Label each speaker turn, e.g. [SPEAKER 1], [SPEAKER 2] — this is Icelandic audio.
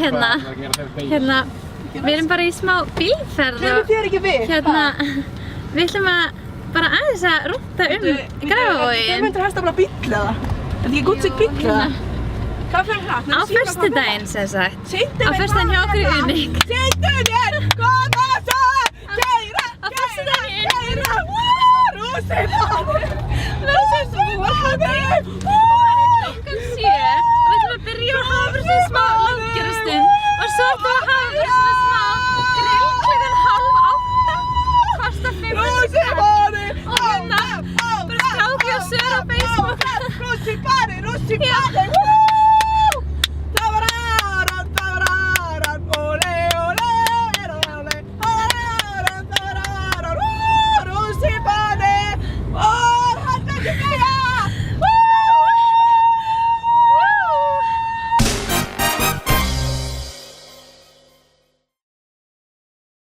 [SPEAKER 1] hérna, við erum bara í smá bílferð og við ætlum að bara aðeins að rúnta Grafarvoginn.
[SPEAKER 2] Þú myndir helst að bara bíll eða? Er þetta ekki gútsig bíll eða? Hvað fyrir hratt?
[SPEAKER 1] Á föstudaginn sem sagt. Á föstudaginn hjá okkur í Unik.
[SPEAKER 2] Sýndu mér hvað það svo! Geira!
[SPEAKER 1] Á föstudaginn í Unik.
[SPEAKER 2] Rúsið!
[SPEAKER 1] Verður sem svo búið. Klukkan 7 og við ætlum að byrja að hafa bara svona smá langgerastund og svo ætlum við að hafa bara svona